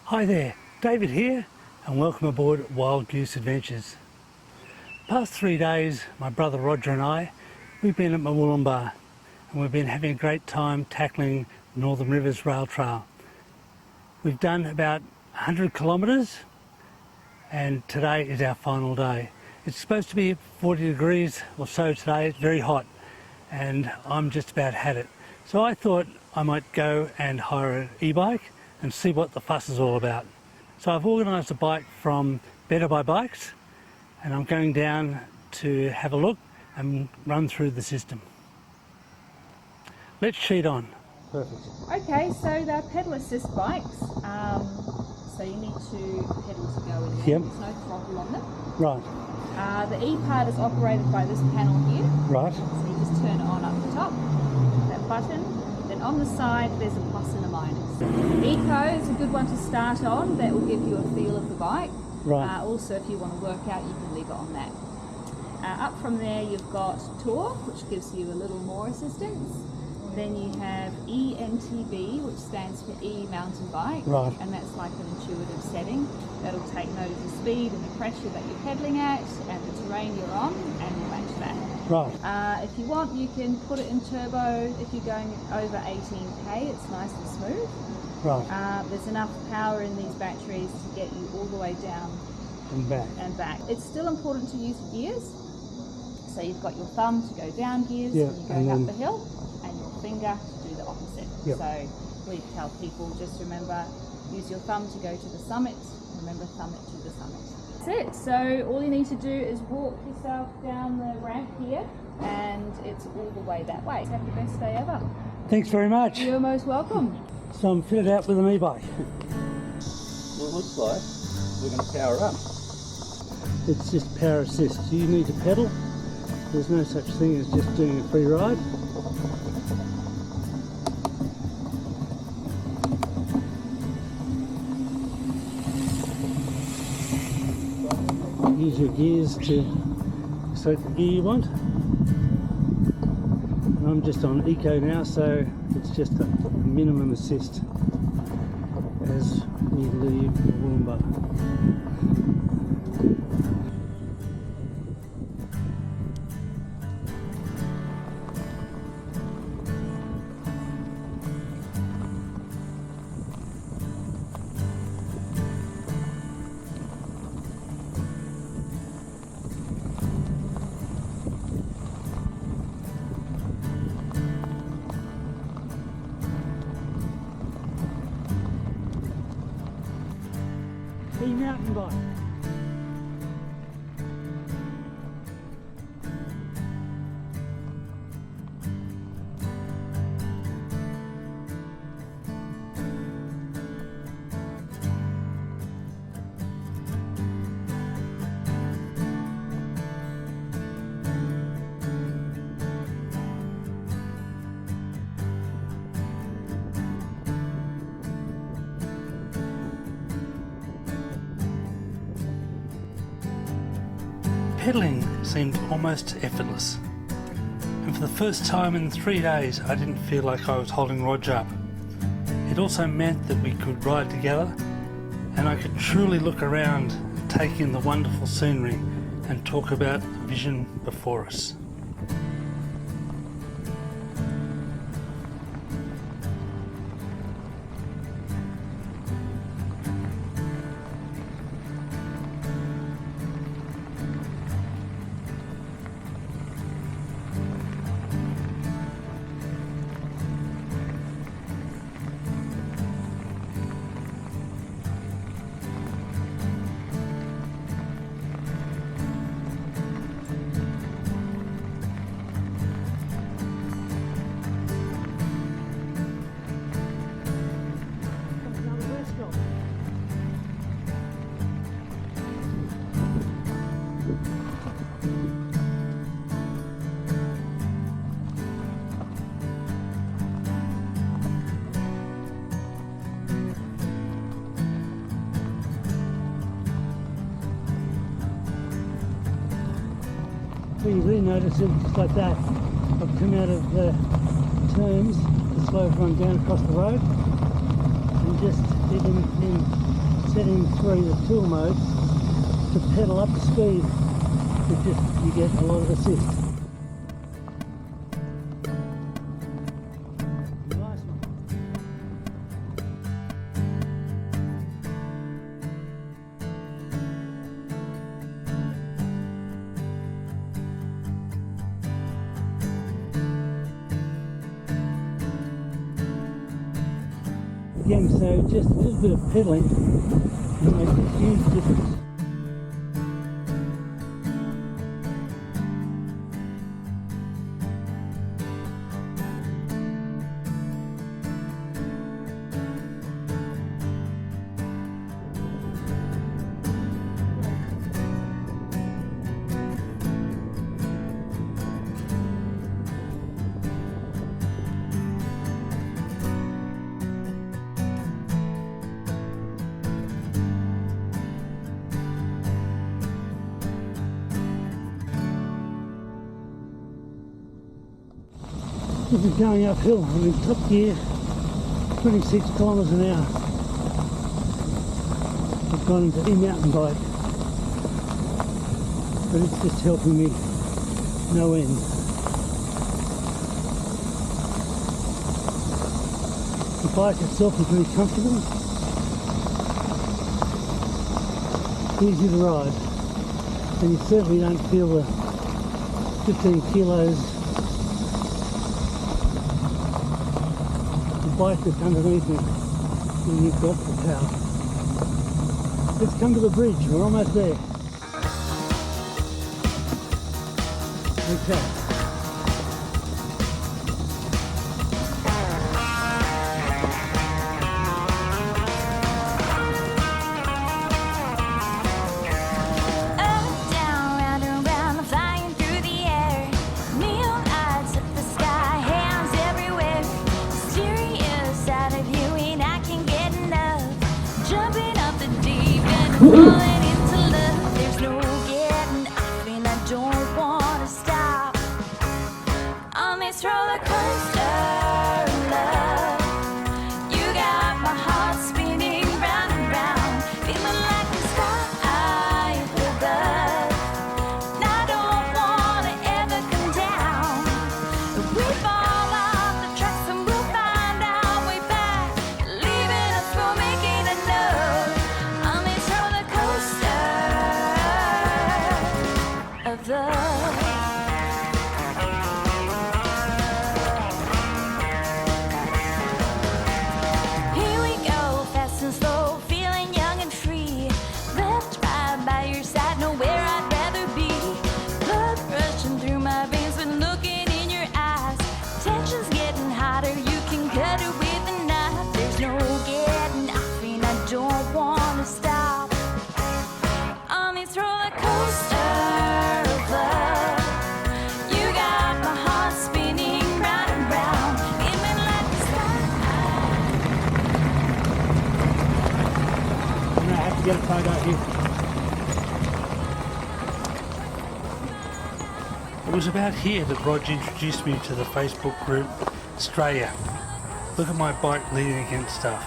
Hi there, David here, and welcome aboard Wild Goose Adventures. Past 3 days, my brother Roger and I, we've been at Murwillumbah, and we've been having a great time tackling the Northern Rivers Rail Trail. We've done about 100 kilometres, and today is our final day. It's supposed to be 40 degrees or so today. It's very hot, and I'm just about had it. So I thought I might go and hire an e-bike and see what the fuss is all about. So I've organised a bike from Better by Bikes, and I'm going down to have a look and run through the system. Let's sheet on. Perfect. Okay, so they're pedal assist bikes. So you need to pedal to go in there. Yep. There's no throttle on them. Right. The E part is operated by this panel here. Right. So you just turn it on up the top, that button. Then on the side there's a plus and a minus. Eco is a good one to start on. That will give you a feel of the bike. Right. Also, if you want to work out, you can leave it on that. Up from there you've got Tour, which gives you a little more assistance. Then you have EMTB, which stands for E mountain bike, Right. and that's like an intuitive setting. That'll take note of the speed and the pressure that you're pedaling at and the terrain you're on, and will match that. Right. If you want, you can put it in turbo. If you're going over 18k, it's nice and smooth. Right. There's enough power in these batteries to get you all the way down And back. It's still important to use gears. So you've got your thumb to go down gears Yeah, when you're going and up the hill, and your finger to do the opposite. Yep. So we tell people, just remember, use your thumb to go to the summit, remember thumb it to the summit. That's it. So all you need to do is walk yourself down the ramp here, and it's all the way that way. Have the best day ever. Thanks very much. You're most welcome. So I'm fitted out with an e-bike. Well, it looks like we're going to power up. It's just power assist. You need to pedal. There's no such thing as just doing a free ride. Use your gears to select the gear you want. And I'm just on Eco now, so it's just a minimum assist as we leave Murwillumbah. E-mountain bike. Pedalling seemed almost effortless, and for the first time in 3 days I didn't feel like I was holding Roger up. It also meant that we could ride together, and I could truly look around, take in the wonderful scenery and talk about the vision before us. When you really notice it, just like that, I've come out of the turns to slow everyone down across the road, and just even in setting 3, the tool mode, to pedal up the speed. You get a lot of assist. Nice one. Again, so just a little bit of pedaling makes a huge difference. This is going uphill. I'm in top gear, 26 kilometres an hour. I've gone into e-mountain bike, but it's just helping me no end. The bike itself is really comfortable, easy to ride, and you certainly don't feel the 15 kilos bike that's underneath me when you've got the power. Let's come to the bridge, we're almost there. Okay. Falling into love, there's no getting off, and I don't wanna stop on this roller coaster of love. You got my heart spinning round and round, feeling like the sky above. And I don't wanna ever come down. We fall off the tracks and we'll find our way back, leaving us for making a note on this roller coaster of love. Here we go, fast and slow, feeling young and free. Left right by your side, nowhere I'd rather be. Blood rushing through my veins when looking in your eyes. Tension's getting hotter, you can cut it with a knife. There's no getting off, and I don't wanna stop on this roller coaster of love. You got my heart spinning round and round, feeling like the sky. I have to get a photo here. It was about here that Rog introduced me to the Facebook group Australia. Look at my bike leaning against stuff.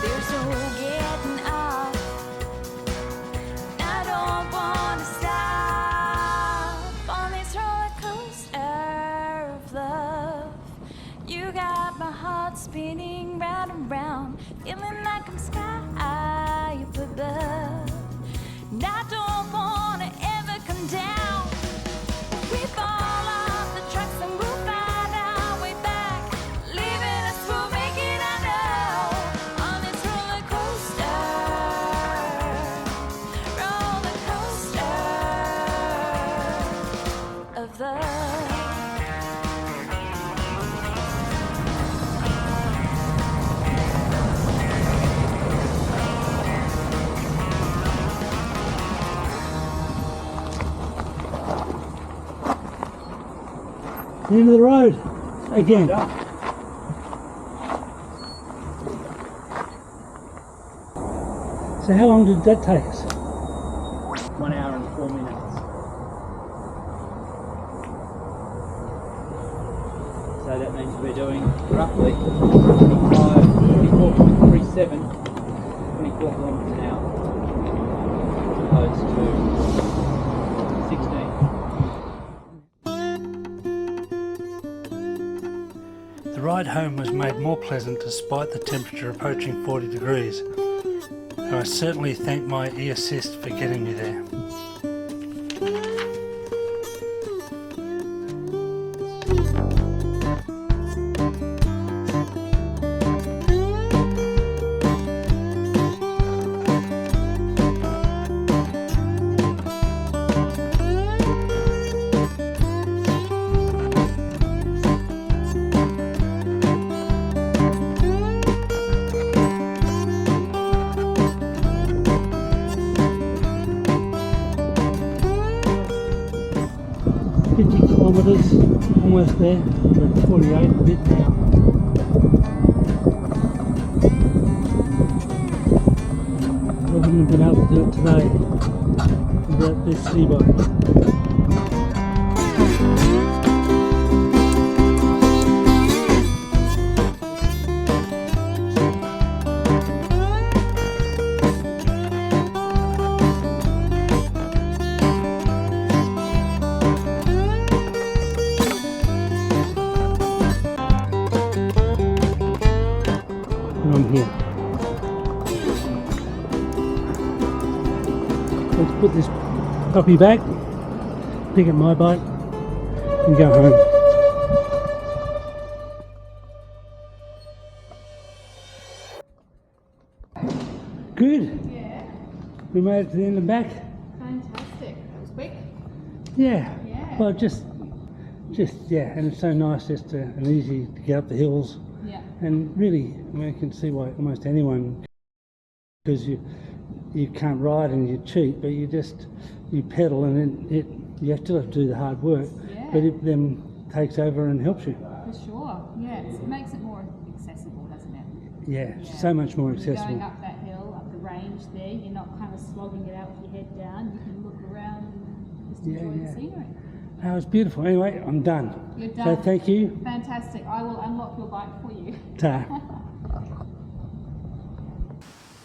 There's no getting off. I don't wanna stop on this roller coaster of love. You got my heart spinning round and round, feeling like I'm sky up above. And I don't wanna ever come down. We fall off the tracks and we'll find our way back, leaving us for making a note on this roller coaster of love. End of the road again. So how long did that take us? 1 hour and 4 minutes. So that means we're doing roughly 24.37, 24 kilometres an hour, opposed to 16. The ride home was made more pleasant despite the temperature approaching 40 degrees, and I certainly thank my e-assist for getting me there. Kilometres, almost there, we're at 48 a bit now. I wouldn't have been able to do it today without this e-bike. I'm here. Let's put this puppy back, pick up my bike and go home. Good. Yeah. We made it to the end and back. Fantastic. That was quick. Yeah. Yeah. Well, just yeah, and it's so nice just and easy to get up the hills. Yeah. And really, I mean, I can see why almost anyone, because you can't ride and you cheat, but you pedal and you still have to do the hard work, Yeah. but it then takes over and helps you. For sure. Yes. It makes it more accessible, doesn't it? Yeah, so much more You're going accessible. up that hill, up the range there, you're not kind of slogging it out with your head down. You can look around and just Yeah, enjoy yeah. the scenery. That was beautiful. Anyway, I'm done. You're So done. thank you. Fantastic. I will unlock your bike for you. Ta.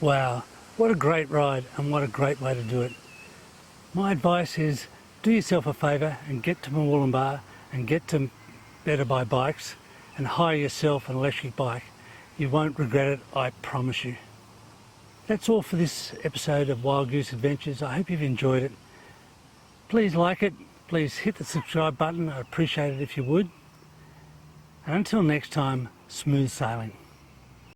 Wow, what a great ride and what a great way to do it. My advice is do yourself a favour and get to Murwillumbah and get to Better Buy Bikes and hire yourself an electric bike. You won't regret it, I promise you. That's all for this episode of Wild Goose Adventures. I hope you've enjoyed it. Please like it. Please hit the subscribe button. I'd appreciate it if you would. And until next time, smooth sailing.